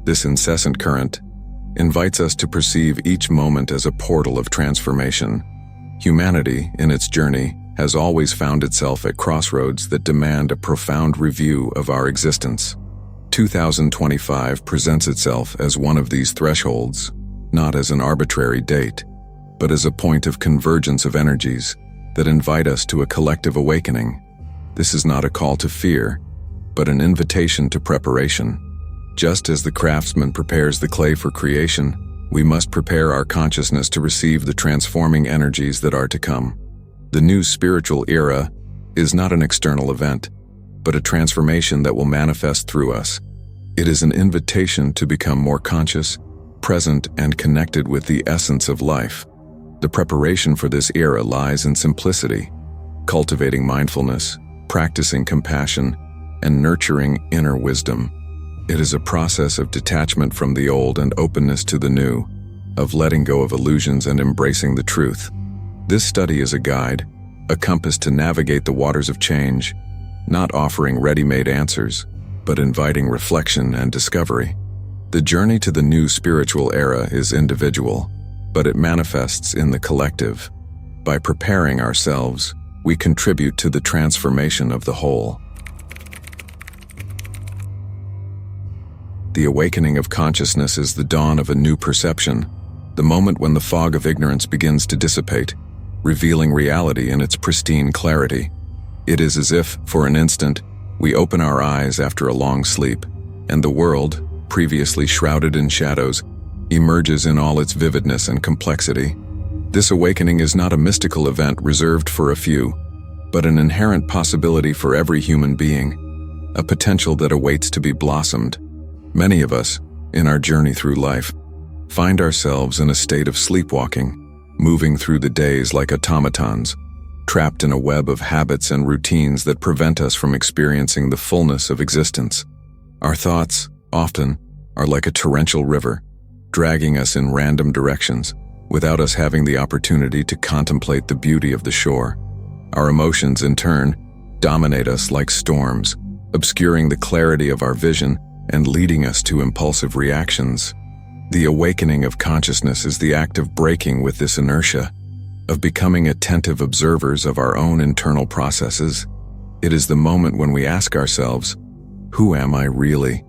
This incessant current invites us to perceive each moment as a portal of transformation. Humanity, in its journey, has always found itself at crossroads that demand a profound review of our existence. 2025 presents itself as one of these thresholds, not as an arbitrary date, but as a point of convergence of energies that invite us to a collective awakening. This is not a call to fear, but an invitation to preparation. Just as the craftsman prepares the clay for creation, we must prepare our consciousness to receive the transforming energies that are to come. The new spiritual era is not an external event, but a transformation that will manifest through us. It is an invitation to become more conscious, present, and connected with the essence of life. The preparation for this era lies in simplicity, cultivating mindfulness, practicing compassion, and nurturing inner wisdom. It is a process of detachment from the old and openness to the new, of letting go of illusions and embracing the truth. This study is a guide, a compass to navigate the waters of change, not offering ready-made answers, but inviting reflection and discovery. The journey to the new spiritual era is individual, but it manifests in the collective. By preparing ourselves, we contribute to the transformation of the whole. The awakening of consciousness is the dawn of a new perception, the moment when the fog of ignorance begins to dissipate, revealing reality in its pristine clarity. It is as if, for an instant, we open our eyes after a long sleep, and the world, previously shrouded in shadows, emerges in all its vividness and complexity. This awakening is not a mystical event reserved for a few, but an inherent possibility for every human being, a potential that awaits to be blossomed. Many of us, in our journey through life, find ourselves in a state of sleepwalking, moving through the days like automatons, trapped in a web of habits and routines that prevent us from experiencing the fullness of existence. Our thoughts, often, are like a torrential river, dragging us in random directions, without us having the opportunity to contemplate the beauty of the shore. Our emotions, in turn, dominate us like storms, obscuring the clarity of our vision and leading us to impulsive reactions. The awakening of consciousness is the act of breaking with this inertia, of becoming attentive observers of our own internal processes. It is the moment when we ask ourselves, who am I really?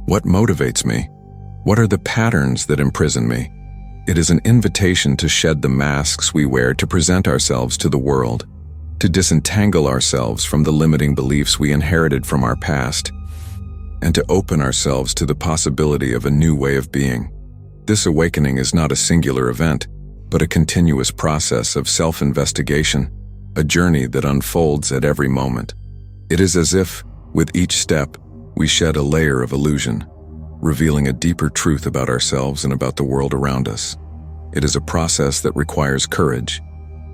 What motivates me? What are the patterns that imprison me? It is an invitation to shed the masks we wear to present ourselves to the world, to disentangle ourselves from the limiting beliefs we inherited from our past, and to open ourselves to the possibility of a new way of being. This awakening is not a singular event, but a continuous process of self-investigation, a journey that unfolds at every moment. It is as if, with each step, we shed a layer of illusion, revealing a deeper truth about ourselves and about the world around us. It is a process that requires courage,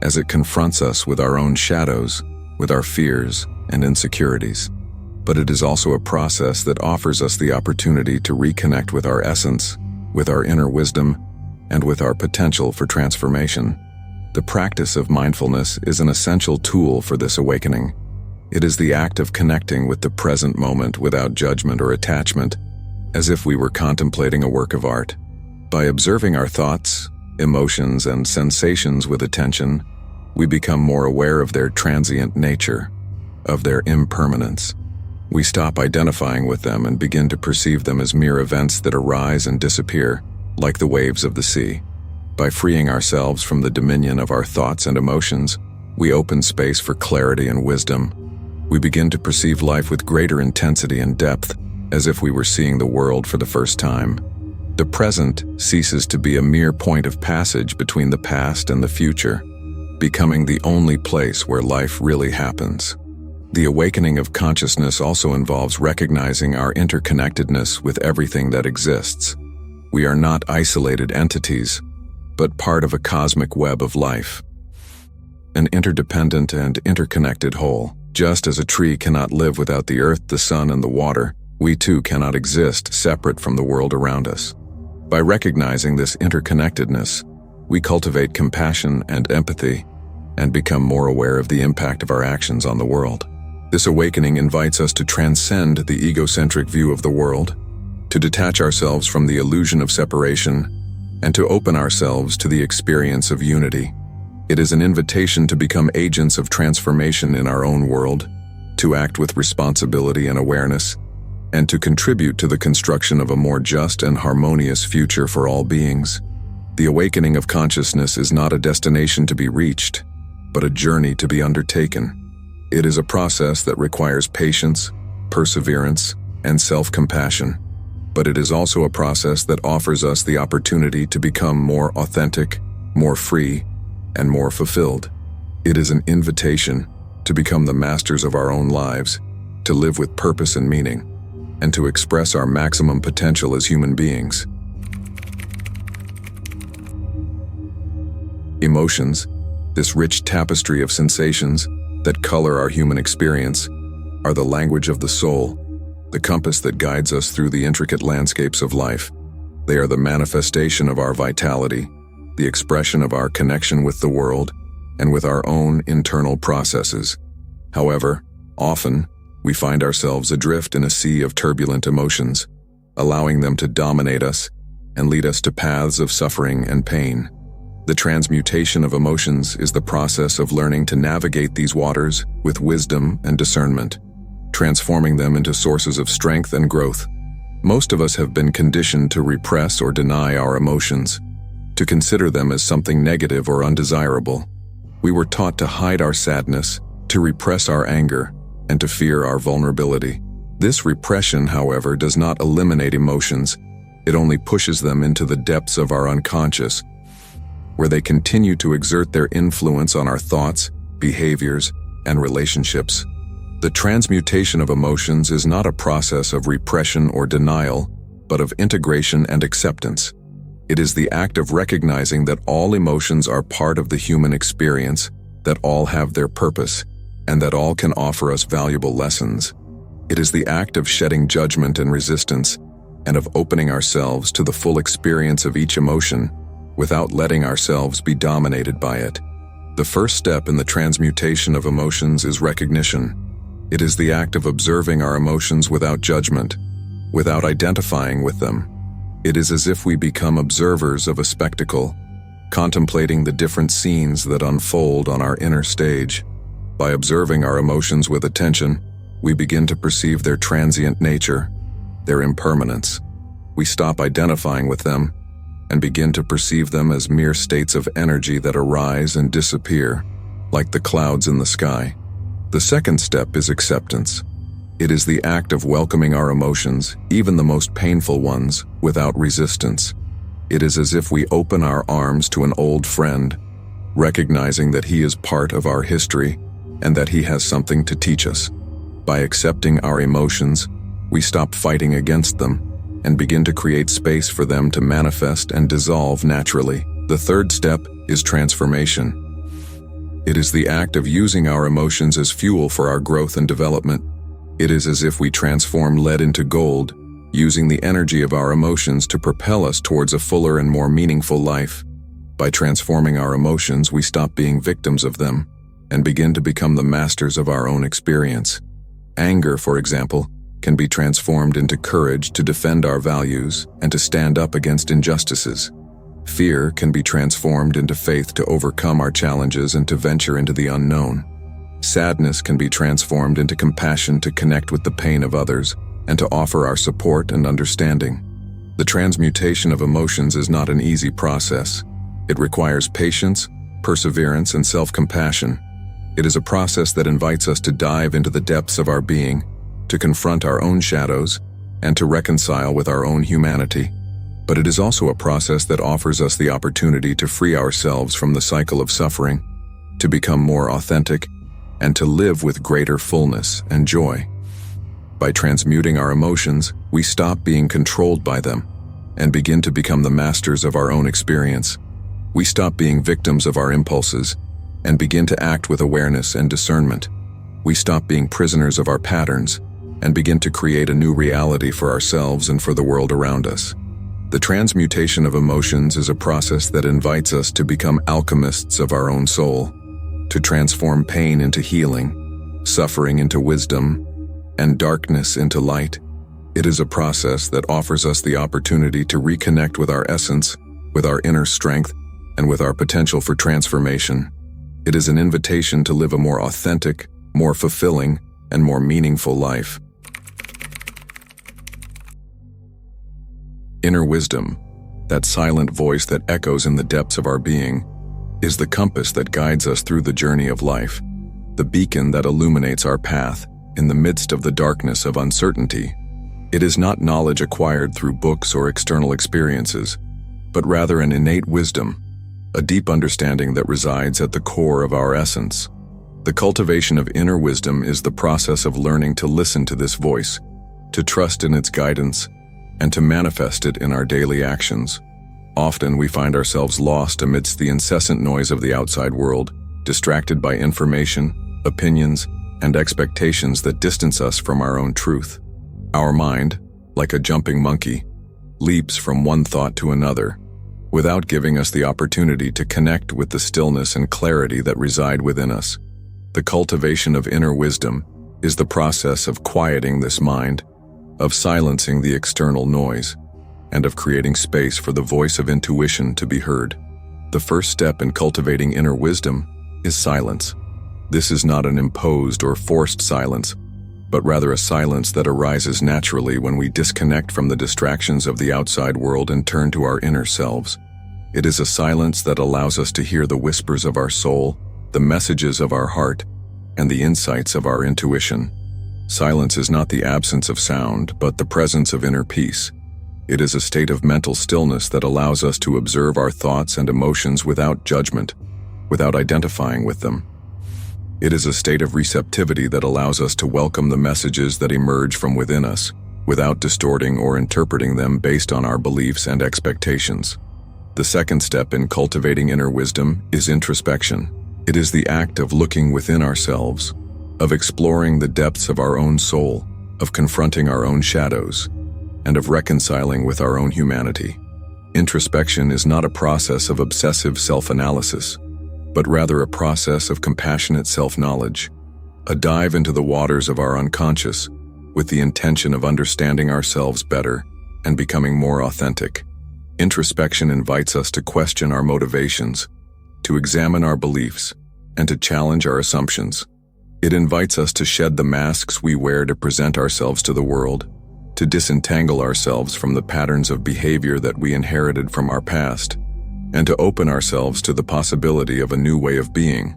as it confronts us with our own shadows, with our fears and insecurities. But it is also a process that offers us the opportunity to reconnect with our essence, with our inner wisdom, and with our potential for transformation. The practice of mindfulness is an essential tool for this awakening. It is the act of connecting with the present moment without judgment or attachment, as if we were contemplating a work of art. By observing our thoughts, emotions, and sensations with attention, we become more aware of their transient nature, of their impermanence. We stop identifying with them and begin to perceive them as mere events that arise and disappear, like the waves of the sea. By freeing ourselves from the dominion of our thoughts and emotions, we open space for clarity and wisdom. We begin to perceive life with greater intensity and depth, as if we were seeing the world for the first time. The present ceases to be a mere point of passage between the past and the future, becoming the only place where life really happens. The awakening of consciousness also involves recognizing our interconnectedness with everything that exists. We are not isolated entities, but part of a cosmic web of life, an interdependent and interconnected whole. Just as a tree cannot live without the earth, the sun, and the water, we too cannot exist separate from the world around us. By recognizing this interconnectedness, we cultivate compassion and empathy, and become more aware of the impact of our actions on the world. This awakening invites us to transcend the egocentric view of the world, to detach ourselves from the illusion of separation, and to open ourselves to the experience of unity. It is an invitation to become agents of transformation in our own world, to act with responsibility and awareness, and to contribute to the construction of a more just and harmonious future for all beings. The awakening of consciousness is not a destination to be reached, but a journey to be undertaken. It is a process that requires patience, perseverance, and self-compassion, but it is also a process that offers us the opportunity to become more authentic, more free, and more fulfilled. It is an invitation to become the masters of our own lives, to live with purpose and meaning, and to express our maximum potential as human beings. Emotions, this rich tapestry of sensations that color our human experience, are the language of the soul, the compass that guides us through the intricate landscapes of life. They are the manifestation of our vitality, the expression of our connection with the world and with our own internal processes. However, often, we find ourselves adrift in a sea of turbulent emotions, allowing them to dominate us and lead us to paths of suffering and pain. The transmutation of emotions is the process of learning to navigate these waters with wisdom and discernment, transforming them into sources of strength and growth. Most of us have been conditioned to repress or deny our emotions, to consider them as something negative or undesirable. We were taught to hide our sadness, to repress our anger, and to fear our vulnerability. This repression, however, does not eliminate emotions. It only pushes them into the depths of our unconscious, where they continue to exert their influence on our thoughts, behaviors, and relationships. The transmutation of emotions is not a process of repression or denial, but of integration and acceptance. It is the act of recognizing that all emotions are part of the human experience, that all have their purpose, and that all can offer us valuable lessons. It is the act of shedding judgment and resistance, and of opening ourselves to the full experience of each emotion, without letting ourselves be dominated by it. The first step in the transmutation of emotions is recognition. It is the act of observing our emotions without judgment, without identifying with them. It is as if we become observers of a spectacle, contemplating the different scenes that unfold on our inner stage. By observing our emotions with attention, we begin to perceive their transient nature, their impermanence. We stop identifying with them and begin to perceive them as mere states of energy that arise and disappear, like the clouds in the sky. The second step is acceptance. It is the act of welcoming our emotions, even the most painful ones, without resistance. It is as if we open our arms to an old friend, recognizing that he is part of our history and that he has something to teach us. By accepting our emotions, we stop fighting against them and begin to create space for them to manifest and dissolve naturally. The third step is transformation. It is the act of using our emotions as fuel for our growth and development. It is as if we transform lead into gold, using the energy of our emotions to propel us towards a fuller and more meaningful life. By transforming our emotions, we stop being victims of them and begin to become the masters of our own experience. Anger, for example, can be transformed into courage to defend our values and to stand up against injustices. Fear can be transformed into faith to overcome our challenges and to venture into the unknown. Sadness can be transformed into compassion to connect with the pain of others and to offer our support and understanding. The transmutation of emotions is not an easy process. It requires patience, perseverance, and self-compassion. It is a process that invites us to dive into the depths of our being, to confront our own shadows, and to reconcile with our own humanity. But it is also a process that offers us the opportunity to free ourselves from the cycle of suffering, to become more authentic, and to live with greater fullness and joy. By transmuting our emotions, we stop being controlled by them and begin to become the masters of our own experience. We stop being victims of our impulses and begin to act with awareness and discernment. We stop being prisoners of our patterns and begin to create a new reality for ourselves and for the world around us. The transmutation of emotions is a process that invites us to become alchemists of our own soul, to transform pain into healing, suffering into wisdom, and darkness into light. It is a process that offers us the opportunity to reconnect with our essence, with our inner strength, and with our potential for transformation. It is an invitation to live a more authentic, more fulfilling, and more meaningful life. Inner wisdom, that silent voice that echoes in the depths of our being, is the compass that guides us through the journey of life, the beacon that illuminates our path in the midst of the darkness of uncertainty. It is not knowledge acquired through books or external experiences, but rather an innate wisdom, a deep understanding that resides at the core of our essence. The cultivation of inner wisdom is the process of learning to listen to this voice, to trust in its guidance, and to manifest it in our daily actions. Often we find ourselves lost amidst the incessant noise of the outside world, distracted by information, opinions, and expectations that distance us from our own truth. Our mind, like a jumping monkey, leaps from one thought to another, without giving us the opportunity to connect with the stillness and clarity that reside within us. The cultivation of inner wisdom is the process of quieting this mind, of silencing the external noise, and of creating space for the voice of intuition to be heard. The first step in cultivating inner wisdom is silence. This is not an imposed or forced silence, but rather a silence that arises naturally when we disconnect from the distractions of the outside world and turn to our inner selves. It is a silence that allows us to hear the whispers of our soul, the messages of our heart, and the insights of our intuition. Silence is not the absence of sound, but the presence of inner peace. It is a state of mental stillness that allows us to observe our thoughts and emotions without judgment, without identifying with them. It is a state of receptivity that allows us to welcome the messages that emerge from within us, without distorting or interpreting them based on our beliefs and expectations. The second step in cultivating inner wisdom is introspection. It is the act of looking within ourselves, of exploring the depths of our own soul, of confronting our own shadows, and of reconciling with our own humanity. Introspection is not a process of obsessive self-analysis, but rather a process of compassionate self-knowledge, a dive into the waters of our unconscious with the intention of understanding ourselves better and becoming more authentic. Introspection invites us to question our motivations, to examine our beliefs, and to challenge our assumptions. It invites us to shed the masks we wear to present ourselves to the world, to disentangle ourselves from the patterns of behavior that we inherited from our past, and to open ourselves to the possibility of a new way of being.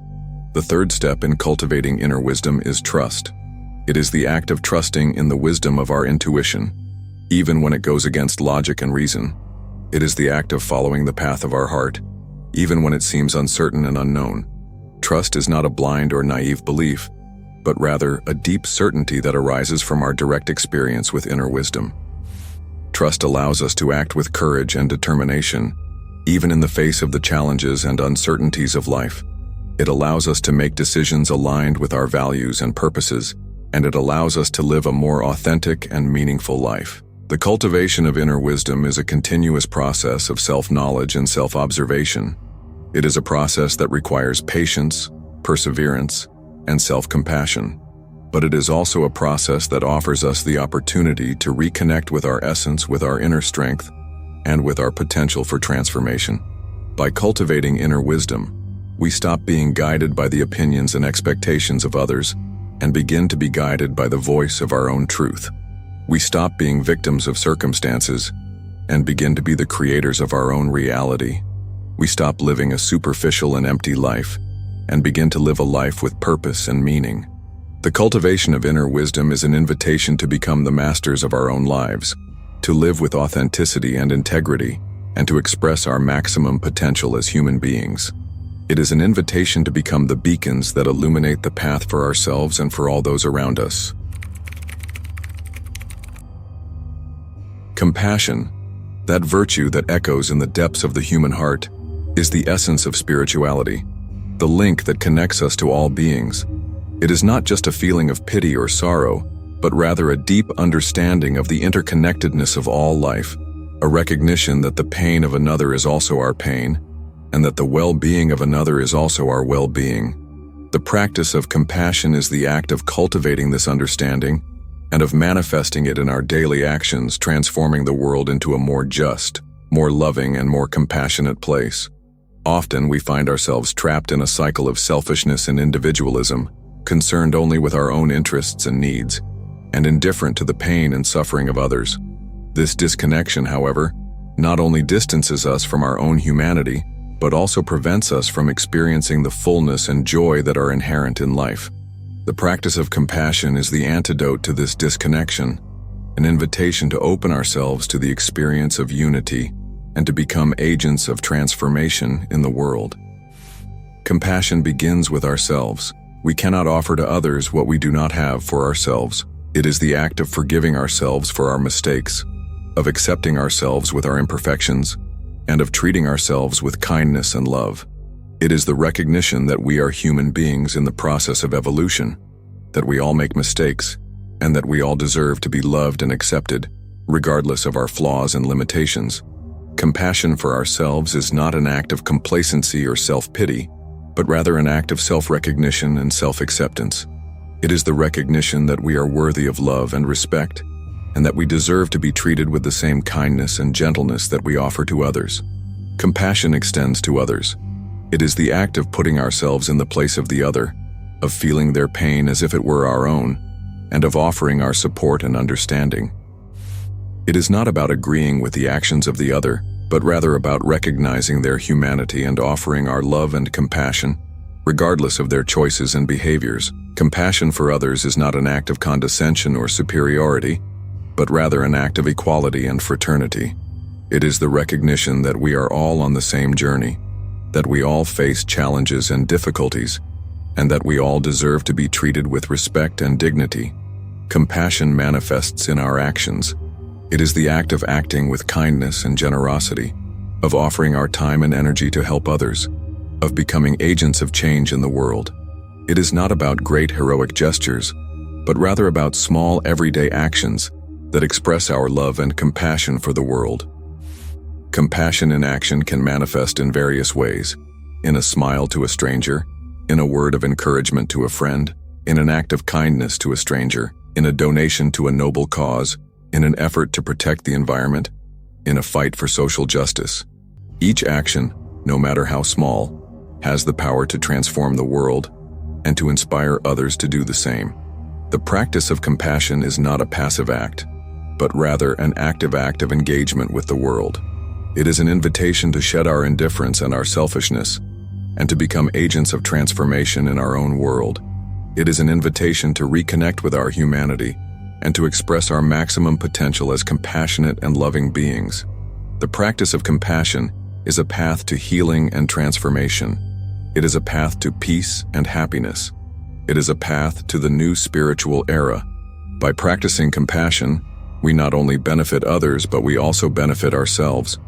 The third step in cultivating inner wisdom is trust. It is the act of trusting in the wisdom of our intuition, even when it goes against logic and reason. It is the act of following the path of our heart, even when it seems uncertain and unknown. Trust is not a blind or naive belief, but rather a deep certainty that arises from our direct experience with inner wisdom. Trust allows us to act with courage and determination, even in the face of the challenges and uncertainties of life. It allows us to make decisions aligned with our values and purposes, and it allows us to live a more authentic and meaningful life. The cultivation of inner wisdom is a continuous process of self-knowledge and self-observation. It is a process that requires patience, perseverance, and self-compassion. But it is also a process that offers us the opportunity to reconnect with our essence, with our inner strength, and with our potential for transformation. By cultivating inner wisdom, we stop being guided by the opinions and expectations of others and begin to be guided by the voice of our own truth. We stop being victims of circumstances and begin to be the creators of our own reality. We stop living a superficial and empty life and begin to live a life with purpose and meaning. The cultivation of inner wisdom is an invitation to become the masters of our own lives, to live with authenticity and integrity, and to express our maximum potential as human beings. It is an invitation to become the beacons that illuminate the path for ourselves and for all those around us. Compassion, that virtue that echoes in the depths of the human heart, is the essence of spirituality, the link that connects us to all beings. It is not just a feeling of pity or sorrow, but rather a deep understanding of the interconnectedness of all life, a recognition that the pain of another is also our pain, and that the well-being of another is also our well-being. The practice of compassion is the act of cultivating this understanding and of manifesting it in our daily actions, transforming the world into a more just, more loving, and more compassionate place. Often we find ourselves trapped in a cycle of selfishness and individualism, concerned only with our own interests and needs, and indifferent to the pain and suffering of others. This disconnection, however, not only distances us from our own humanity, but also prevents us from experiencing the fullness and joy that are inherent in life. The practice of compassion is the antidote to this disconnection, an invitation to open ourselves to the experience of unity and to become agents of transformation in the world. Compassion begins with ourselves. We cannot offer to others what we do not have for ourselves. It is the act of forgiving ourselves for our mistakes, of accepting ourselves with our imperfections, and of treating ourselves with kindness and love. It is the recognition that we are human beings in the process of evolution, that we all make mistakes, and that we all deserve to be loved and accepted, regardless of our flaws and limitations. Compassion for ourselves is not an act of complacency or self-pity, but rather an act of self-recognition and self-acceptance. It is the recognition that we are worthy of love and respect, and that we deserve to be treated with the same kindness and gentleness that we offer to others. Compassion extends to others. It is the act of putting ourselves in the place of the other, of feeling their pain as if it were our own, and of offering our support and understanding. It is not about agreeing with the actions of the other, but rather about recognizing their humanity and offering our love and compassion, regardless of their choices and behaviors. Compassion for others is not an act of condescension or superiority, but rather an act of equality and fraternity. It is the recognition that we are all on the same journey, that we all face challenges and difficulties, and that we all deserve to be treated with respect and dignity. Compassion manifests in our actions. It is the act of acting with kindness and generosity, of offering our time and energy to help others, of becoming agents of change in the world. It is not about great heroic gestures, but rather about small everyday actions that express our love and compassion for the world. Compassion in action can manifest in various ways: in a smile to a stranger, in a word of encouragement to a friend, in an act of kindness to a stranger, in a donation to a noble cause, in an effort to protect the environment, in a fight for social justice. Each action, no matter how small, has the power to transform the world and to inspire others to do the same. The practice of compassion is not a passive act, but rather an active act of engagement with the world. It is an invitation to shed our indifference and our selfishness, and to become agents of transformation in our own world. It is an invitation to reconnect with our humanity and to express our maximum potential as compassionate and loving beings. The practice of compassion is a path to healing and transformation. It is a path to peace and happiness. It is a path to the new spiritual era. By practicing compassion, we not only benefit others, but we also benefit ourselves,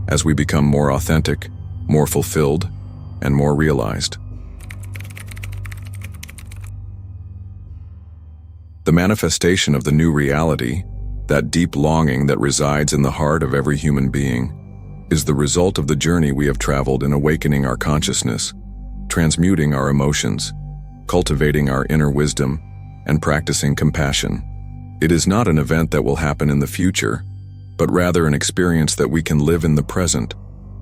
as we become more authentic, more fulfilled, and more realized. The manifestation of the new reality, that deep longing that resides in the heart of every human being, is the result of the journey we have traveled in awakening our consciousness, transmuting our emotions, cultivating our inner wisdom, and practicing compassion. It is not an event that will happen in the future, but rather an experience that we can live in the present,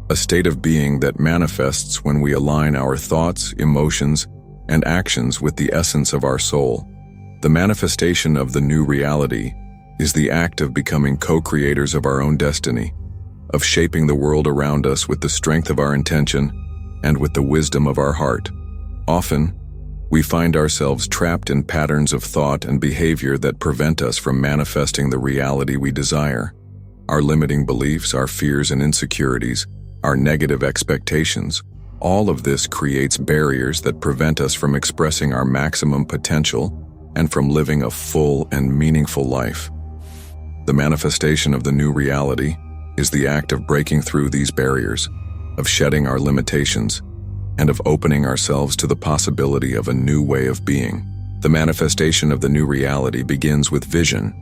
a state of being that manifests when we align our thoughts, emotions, and actions with the essence of our soul. The manifestation of the new reality is the act of becoming co-creators of our own destiny, of shaping the world around us with the strength of our intention and with the wisdom of our heart. Often, we find ourselves trapped in patterns of thought and behavior that prevent us from manifesting the reality we desire. Our limiting beliefs, our fears and insecurities, our negative expectations, all of this creates barriers that prevent us from expressing our maximum potential and from living a full and meaningful life. The manifestation of the new reality is the act of breaking through these barriers, of shedding our limitations, and of opening ourselves to the possibility of a new way of being. The manifestation of the new reality begins with vision.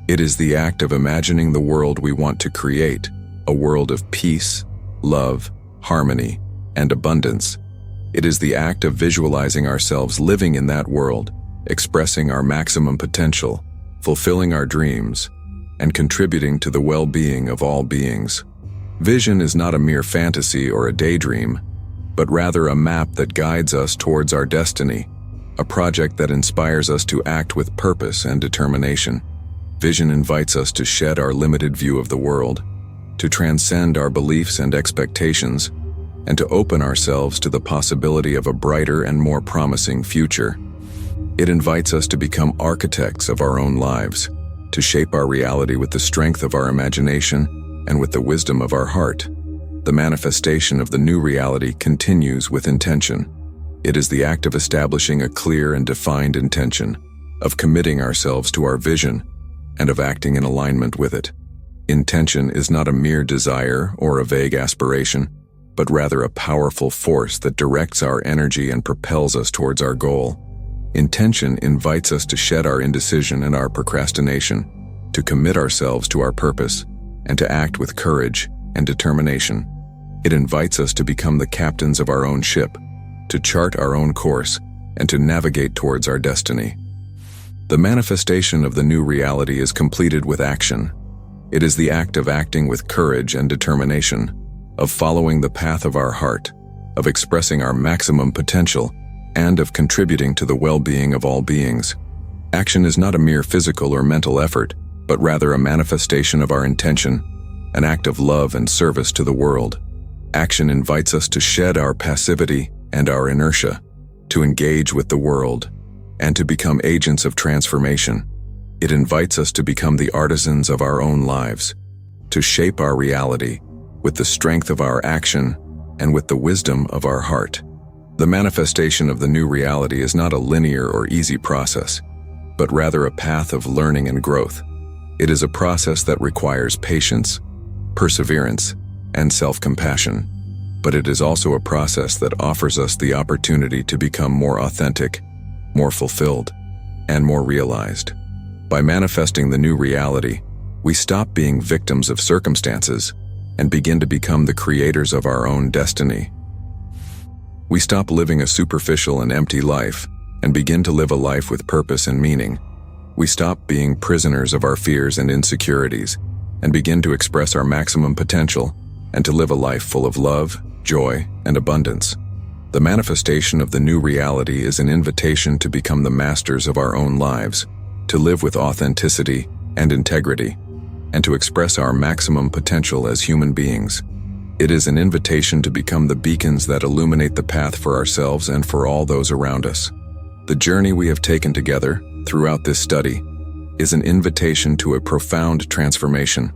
It is the act of imagining the world we want to create, a world of peace, love, harmony, and abundance. It is the act of visualizing ourselves living in that world, expressing our maximum potential, fulfilling our dreams, and contributing to the well-being of all beings. Vision is not a mere fantasy or a daydream, but rather a map that guides us towards our destiny, a project that inspires us to act with purpose and determination. Vision invites us to shed our limited view of the world, to transcend our beliefs and expectations, and to open ourselves to the possibility of a brighter and more promising future. It invites us to become architects of our own lives, to shape our reality with the strength of our imagination and with the wisdom of our heart. The manifestation of the new reality continues with intention. It is the act of establishing a clear and defined intention, of committing ourselves to our vision, and of acting in alignment with it. Intention is not a mere desire or a vague aspiration, but rather a powerful force that directs our energy and propels us towards our goal. Intention invites us to shed our indecision and our procrastination, to commit ourselves to our purpose, and to act with courage and determination. It invites us to become the captains of our own ship, to chart our own course, and to navigate towards our destiny. The manifestation of the new reality is completed with action. It is the act of acting with courage and determination, of following the path of our heart, of expressing our maximum potential, and of contributing to the well-being of all beings. Action is not a mere physical or mental effort, but rather a manifestation of our intention, an act of love and service to the world. Action invites us to shed our passivity and our inertia, to engage with the world, and to become agents of transformation. It invites us to become the artisans of our own lives, to shape our reality with the strength of our action and with the wisdom of our heart. The manifestation of the new reality is not a linear or easy process, but rather a path of learning and growth. It is a process that requires patience, perseverance, and self-compassion, but it is also a process that offers us the opportunity to become more authentic, more fulfilled, and more realized. By manifesting the new reality, we stop being victims of circumstances and begin to become the creators of our own destiny. We stop living a superficial and empty life and begin to live a life with purpose and meaning. We stop being prisoners of our fears and insecurities and begin to express our maximum potential and to live a life full of love, joy, and abundance. The manifestation of the new reality is an invitation to become the masters of our own lives, to live with authenticity and integrity, and to express our maximum potential as human beings. It is an invitation to become the beacons that illuminate the path for ourselves and for all those around us. The journey we have taken together throughout this study is an invitation to a profound transformation,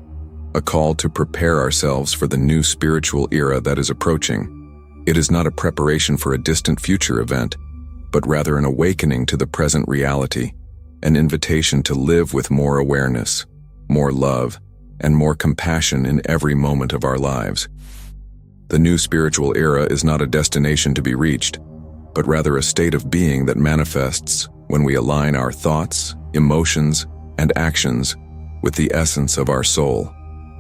a call to prepare ourselves for the new spiritual era that is approaching. It is not a preparation for a distant future event, but rather an awakening to the present reality, an invitation to live with more awareness, more love, and more compassion in every moment of our lives. The new spiritual era is not a destination to be reached, but rather a state of being that manifests when we align our thoughts, emotions, and actions with the essence of our soul.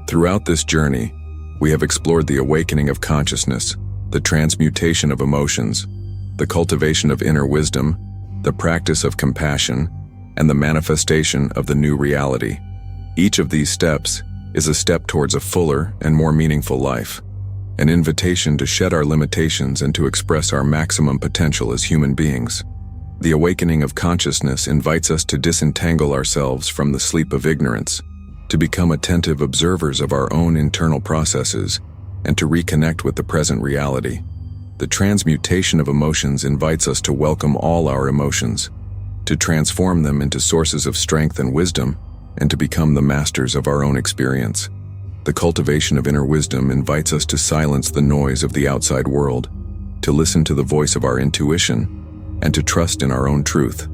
Throughout this journey, we have explored the awakening of consciousness, the transmutation of emotions, the cultivation of inner wisdom, the practice of compassion, and the manifestation of the new reality. Each of these steps is a step towards a fuller and more meaningful life, an invitation to shed our limitations and to express our maximum potential as human beings. The awakening of consciousness invites us to disentangle ourselves from the sleep of ignorance, to become attentive observers of our own internal processes, and to reconnect with the present reality. The transmutation of emotions invites us to welcome all our emotions, to transform them into sources of strength and wisdom, and to become the masters of our own experience. The cultivation of inner wisdom invites us to silence the noise of the outside world, to listen to the voice of our intuition, and to trust in our own truth.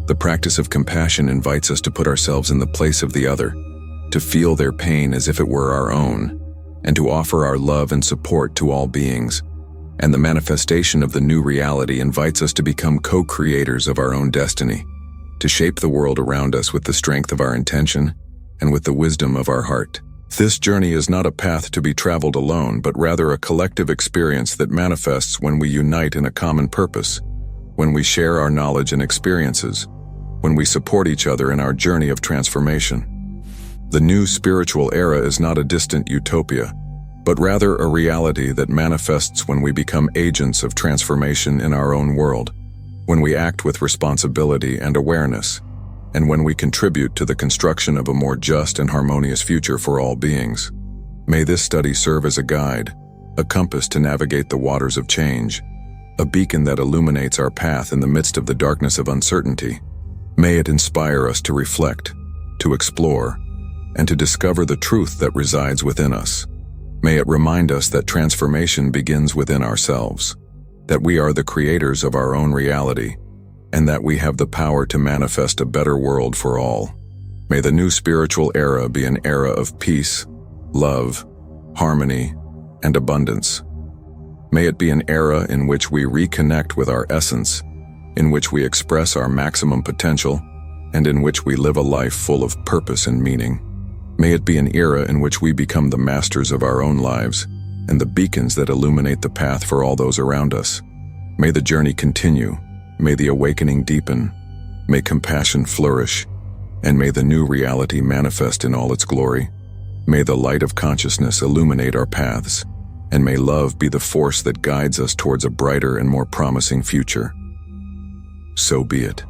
The practice of compassion invites us to put ourselves in the place of the other, to feel their pain as if it were our own, and to offer our love and support to all beings. And the manifestation of the new reality invites us to become co-creators of our own destiny, to shape the world around us with the strength of our intention and with the wisdom of our heart. This journey is not a path to be traveled alone, but rather a collective experience that manifests when we unite in a common purpose, when we share our knowledge and experiences, when we support each other in our journey of transformation. The new spiritual era is not a distant utopia, but rather a reality that manifests when we become agents of transformation in our own world, when we act with responsibility and awareness, and when we contribute to the construction of a more just and harmonious future for all beings. May this study serve as a guide, a compass to navigate the waters of change, a beacon that illuminates our path in the midst of the darkness of uncertainty. May it inspire us to reflect, to explore, and to discover the truth that resides within us. May it remind us that transformation begins within ourselves, that we are the creators of our own reality, and that we have the power to manifest a better world for all. May the new spiritual era be an era of peace, love, harmony, and abundance. May it be an era in which we reconnect with our essence, in which we express our maximum potential, and in which we live a life full of purpose and meaning. May it be an era in which we become the masters of our own lives and the beacons that illuminate the path for all those around us. May the journey continue, may the awakening deepen, may compassion flourish, and may the new reality manifest in all its glory. May the light of consciousness illuminate our paths, and may love be the force that guides us towards a brighter and more promising future. So be it.